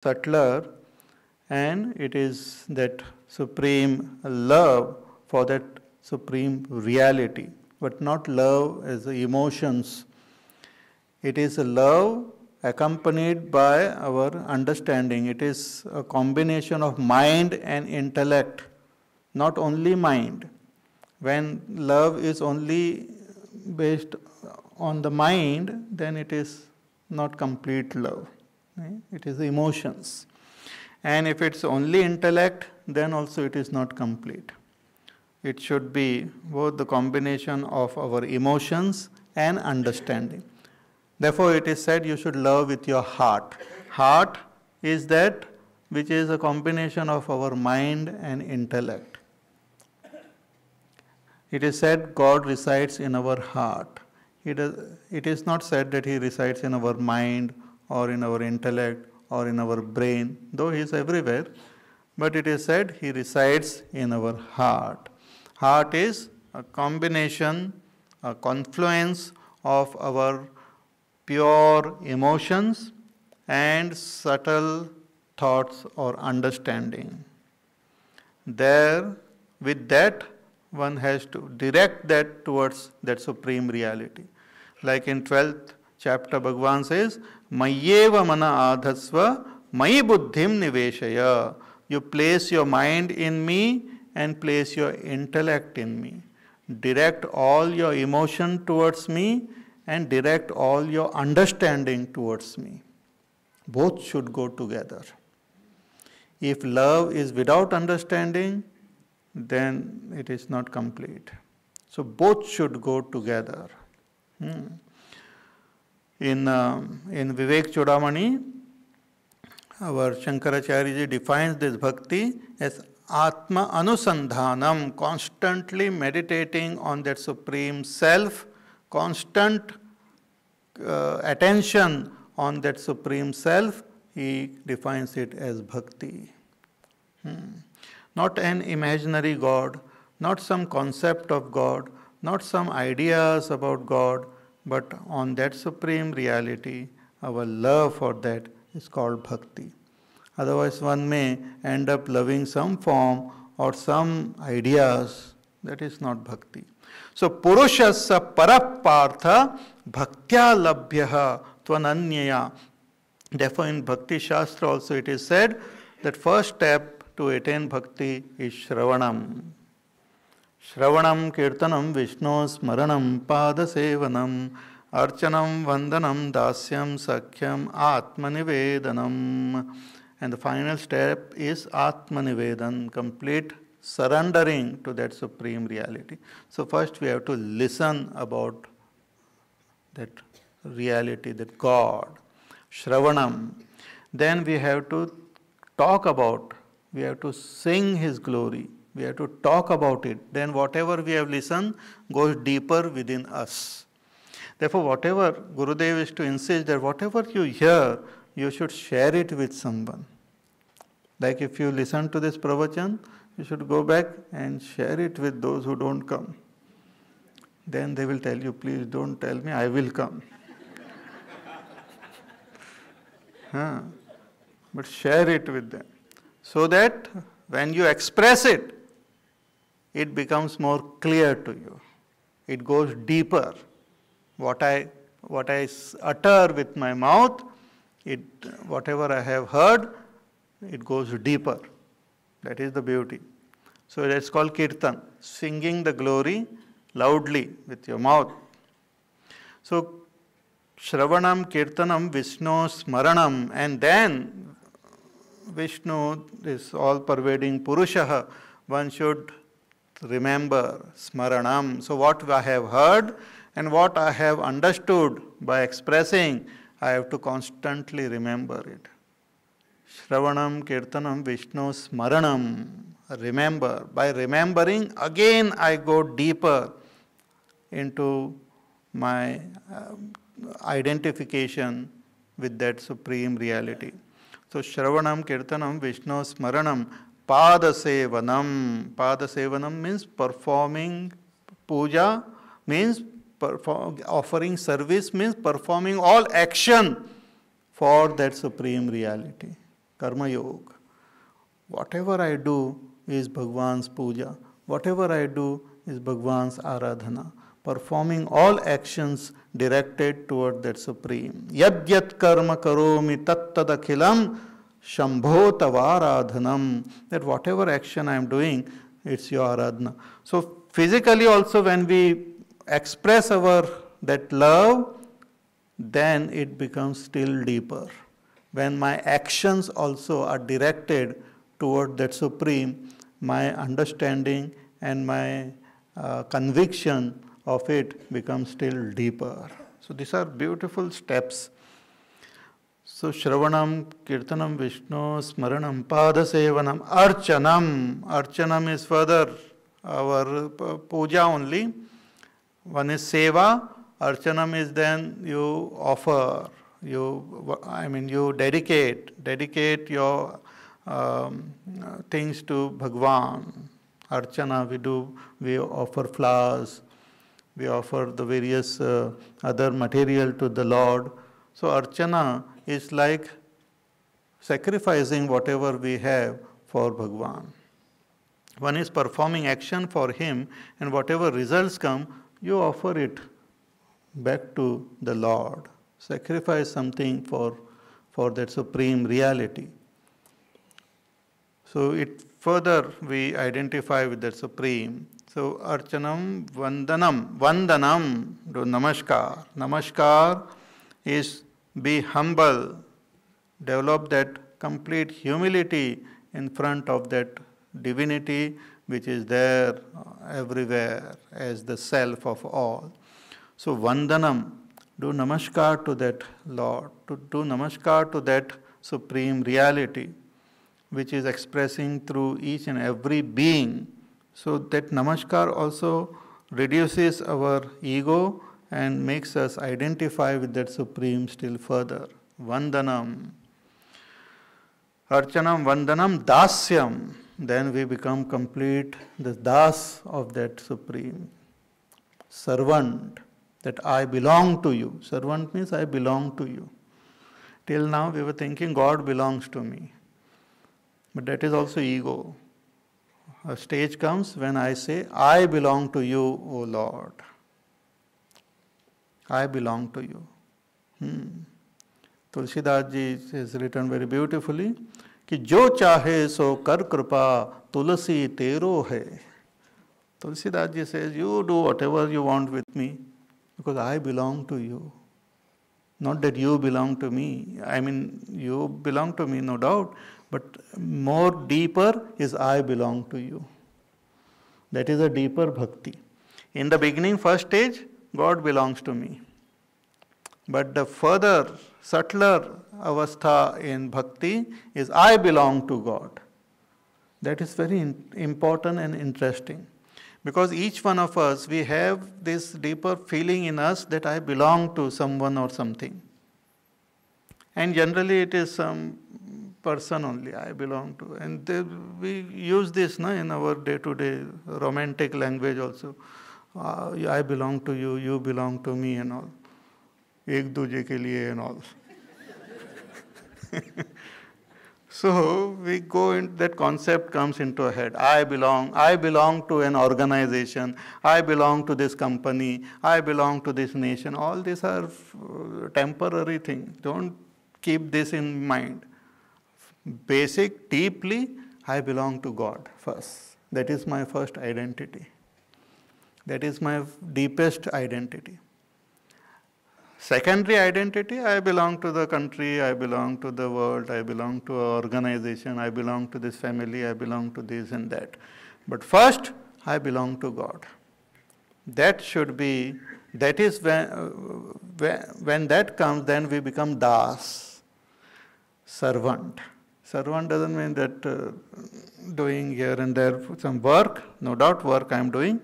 subtler, and it is that supreme love for that supreme reality, but not love as emotions. It is a love accompanied by our understanding. It is a combination of mind and intellect, not only mind. When love is only based on the mind, then it is not complete love. Right? It is emotions. And if it's only intellect, then also it is not complete. It should be both the combination of our emotions and understanding. Therefore, it is said you should love with your heart. Heart is that which is a combination of our mind and intellect. It is said God resides in our heart. It is not said that He resides in our mind or in our intellect or in our brain, though He is everywhere, but it is said He resides in our heart. Heart is a combination, a confluence of our pure emotions and subtle thoughts or understanding. There, with that, one has to direct that towards that supreme reality. Like in 12th chapter, Bhagavan says, Mayyeva mana adhasva, mayi buddhim niveshaya. You place your mind in me and place your intellect in me. Direct all your emotion towards me and direct all your understanding towards me. Both should go together. If love is without understanding, then it is not complete. So both should go together. In Vivek Chudamani, our Shankaracharya ji defines this bhakti as Atma Anusandhanam, constantly meditating on that supreme self, constant attention on that supreme self. He defines it as bhakti. Not an imaginary God, not some concept of God, not some ideas about God, but on that supreme reality, our love for that is called bhakti. Otherwise, one may end up loving some form or some ideas. That is not bhakti. So, purushasya parapartha bhaktya labhyaha tvananyaya. Therefore, in Bhakti Shastra also it is said that first step to attain bhakti is Shravanam. Shravanam, Kirtanam, Vishnu, Smaranam, Padasevanam, Archanam, Vandanam, Dasyam, Sakhyam, Atmanivedanam. And the final step is Atmanivedan, complete surrendering to that supreme reality. So first we have to listen about that reality, that God. Shravanam. Then we have to talk about, we have to sing His glory. We have to talk about it. Then whatever we have listened goes deeper within us. Therefore, whatever Gurudev is to insist that whatever you hear, you should share it with someone. Like if you listen to this pravachan, you should go back and share it with those who don't come. Then they will tell you, please don't tell me, I will come. But share it with them. So that when you express it, it becomes more clear to you. It goes deeper. What I utter with my mouth, whatever I have heard, it goes deeper. That is the beauty. So that's called kirtan, singing the glory loudly with your mouth. So Shravanam, Kirtanam, Vishnu, Smaranam, and then Vishnu, this all-pervading Purushaha, one should remember Smaranam. So what I have heard and what I have understood by expressing, I have to constantly remember it. Shravanam, Kirtanam, Vishnu, Smaranam. Remember. By remembering, again I go deeper into my identification with that supreme reality. So Shravanam, Kirtanam, Vishnu, Smaranam, Padasevanam. Padasevanam means performing puja, means offering service, means performing all action for that supreme reality. Karma Yoga. Whatever I do is Bhagwan's puja. Whatever I do is Bhagwan's aradhana. Performing all actions directed toward that Supreme. Yad yat karma karomi tat tad akhilam shambho tavaradhanam. That whatever action I am doing, it's your aradhana. So physically also when we express our that love, then it becomes still deeper. When my actions also are directed toward that Supreme, my understanding and my conviction of it becomes still deeper. So these are beautiful steps. So Shravanam, Kirtanam, Vishnu, Smaranam, Padasevanam, Archanam. Archanam is further our puja only. One is Seva. Archanam is then you offer, you dedicate your things to Bhagwan. Archana we offer flowers, we offer the various other material to the Lord. So Archana is like sacrificing whatever we have for Bhagwan. One is performing action for him, and whatever results come, you offer it back to the Lord. Sacrifice something for that supreme reality. So it further we identify with that supreme. So Archanam, Vandanam, do Namaskar. Namaskar is be humble, develop that complete humility in front of that divinity which is there everywhere as the self of all. So Vandanam, do Namaskar to that Lord, to do Namaskar to that supreme reality which is expressing through each and every being. So that Namaskar also reduces our ego and makes us identify with that Supreme still further. Vandanam. Archanam, Vandanam, Dasyam. Then we become complete, the Das of that Supreme. Servant, that I belong to you. Servant means I belong to you. Till now we were thinking God belongs to me. But that is also ego. A stage comes when I say, I belong to you, O Lord. I belong to you. Tulsidas ji has written very beautifully, कि जो चाहे सो कर कृपा तुलसी तेरो है. Tulsidas ji says, you do whatever you want with me because I belong to you. Not that you belong to me. I mean, you belong to me, no doubt. But more deeper is I belong to you. That is a deeper bhakti. In the beginning, first stage, God belongs to me. But the further, subtler avastha in bhakti is I belong to God. That is very important and interesting. Because each one of us, we have this deeper feeling in us that I belong to someone or something. And generally it is some person only I belong to. And we use this in our day-to-day romantic language also. I belong to you, you belong to me and all. Ek duje ke liye and all. So we go in, that concept comes into our head. I belong to an organization. I belong to this company. I belong to this nation. All these are temporary things. Don't keep this in mind. Basic, deeply, I belong to God first. That is my first identity. That is my deepest identity. Secondary identity, I belong to the country, I belong to the world, I belong to an organization, I belong to this family, I belong to this and that. But first, I belong to God. That should be, that is when that comes, then we become Das, servant. Servant doesn't mean that doing here and there some work, no doubt work I am doing,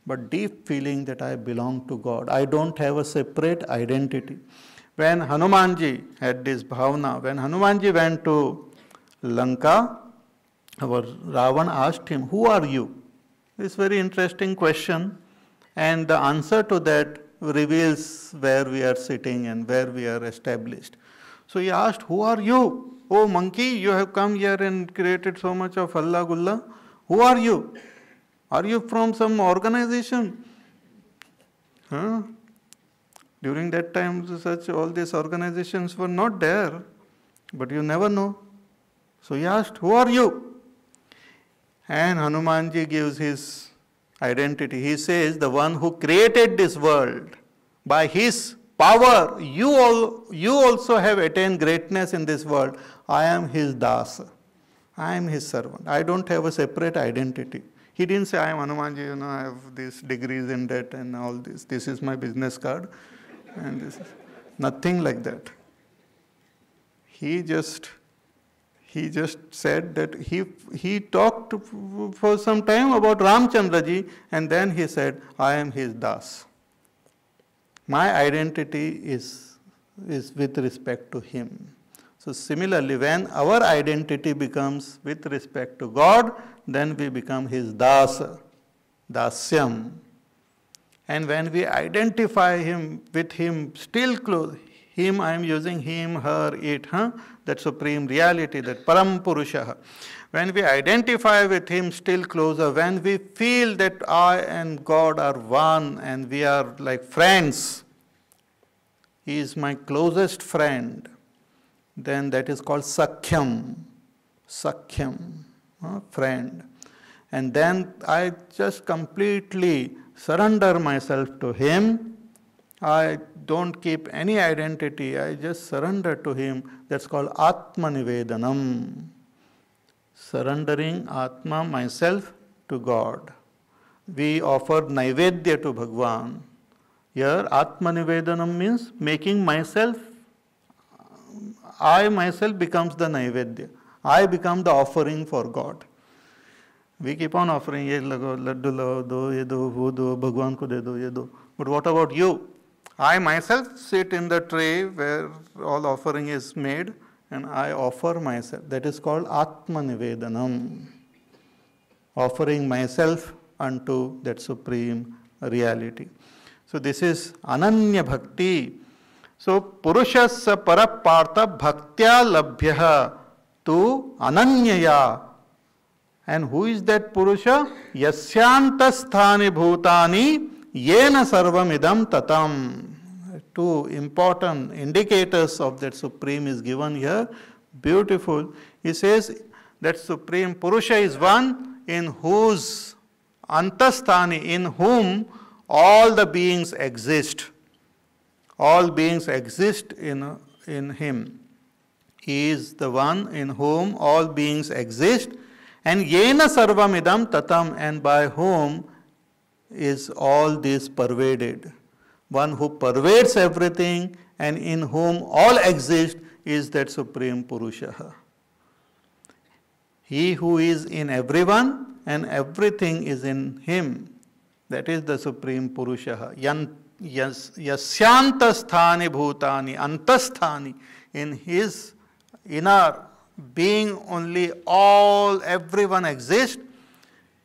but deep feeling that I belong to God. I don't have a separate identity. When Hanumanji had this bhavana, when Hanumanji went to Lanka, our Ravan asked him, who are you? This very interesting question, and the answer to that reveals where we are sitting and where we are established. So he asked, who are you? Oh monkey, you have come here and created so much of halla gulla. Who are you? Are you from some organization? Huh? During that time, such all these organizations were not there, but you never know. So he asked, who are you? And Hanumanji gives his identity. He says, the one who created this world, by his power, you also have attained greatness in this world. I am his dasa. I am his servant. I don't have a separate identity. He didn't say, I am Hanumanji, I have these degrees in that and all this. This is my business card. And this is nothing like that. He just said that he talked for some time about Ramchandra ji, and then he said, I am his das. My identity is with respect to him. So similarly, when our identity becomes with respect to God, then we become his dasa, dasyam. And when we identify him with him, still close, him, I am using him, her, it, that supreme reality, that Param Purusha. When we identify with him still closer, when we feel that I and God are one and we are like friends, he is my closest friend, then that is called Sakhyam, friend. And then I just completely surrender myself to him. I don't keep any identity, I just surrender to him. That's called Atma Nivedanam. Surrendering Atma, myself, to God. We offer Naivedya to Bhagwan. Here, Atma Nivedanam means making myself, I myself becomes the Naivedya. I become the offering for God. We keep on offering, ye lago, laddu lao, do, ye do, wo do, Bhagwan ko de do, ye do. But what about you? I myself sit in the tray where all offering is made and I offer myself. That is called Atma Nivedanam. Offering myself unto that supreme reality. So this is Ananya Bhakti. So Purushasya Parapartha Bhaktya Labhyaha tu Ananyaya. And who is that Purusha? Yasyantasthani Bhutani Yena Sarvamidam Tatam. Two important indicators of that Supreme is given here. Beautiful. He says that Supreme Purusha is one in whose Antasthani, in whom all the beings exist. All beings exist in him. He is the one in whom all beings exist. And Yena Sarvamidam Tatam, and by whom is all this pervaded. One who pervades everything and in whom all exist is that Supreme Purusha. He who is in everyone and everything is in him. That is the Supreme Purusha. Yasyantasthani bhutani, antasthani, in his inner being only everyone exists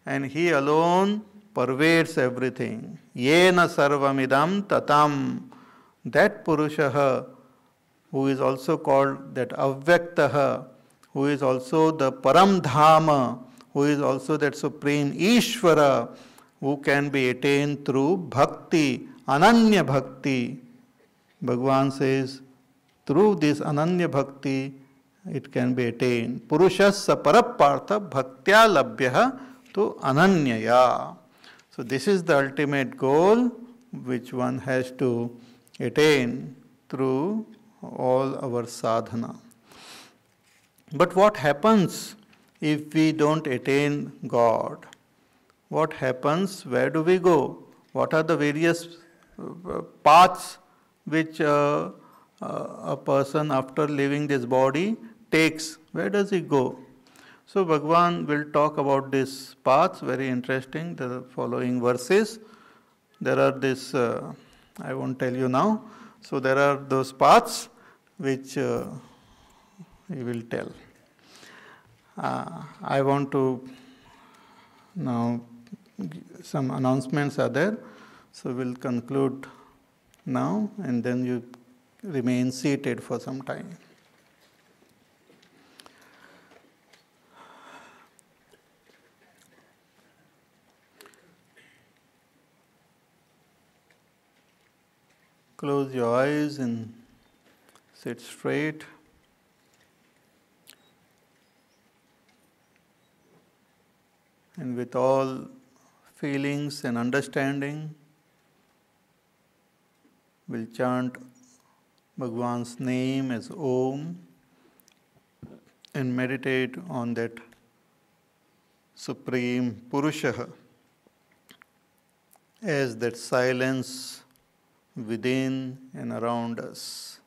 and he alone pervades everything. Yena sarvamidam tatam. That Purusha, who is also called that Avyaktaha, who is also the Paramdhama, who is also that Supreme Ishvara, who can be attained through Bhakti, Ananya Bhakti. Bhagavan says, through this Ananya Bhakti, it can be attained. Purushasya Parapartha Bhaktya Labhyaha to Ananyaya. So this is the ultimate goal which one has to attain through all our sadhana. But what happens if we don't attain God? What happens? Where do we go? What are the various paths which a person after leaving this body takes? Where does he go? So Bhagavan will talk about this paths, very interesting, the following verses. There are this, I won't tell you now. So there are those paths which he will tell. I want to now, some announcements are there. So we'll conclude now and then you remain seated for some time. Close your eyes and sit straight. And with all feelings and understanding, we'll chant Bhagwan's name as Om and meditate on that Supreme Purusha as that silence within and around us.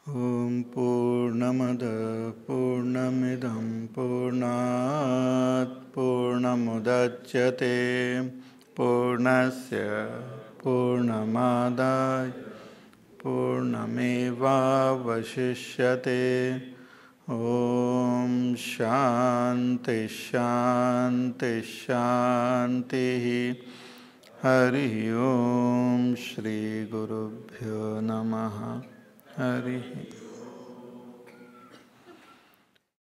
Om Purnamada Purnamidam Purnat Purnamudachyate Purnasya Purnamadaya Purnameva Vashishyate Om Shanti Shanti Shanti Hari Om Shri Gurubhyo Namaha Hari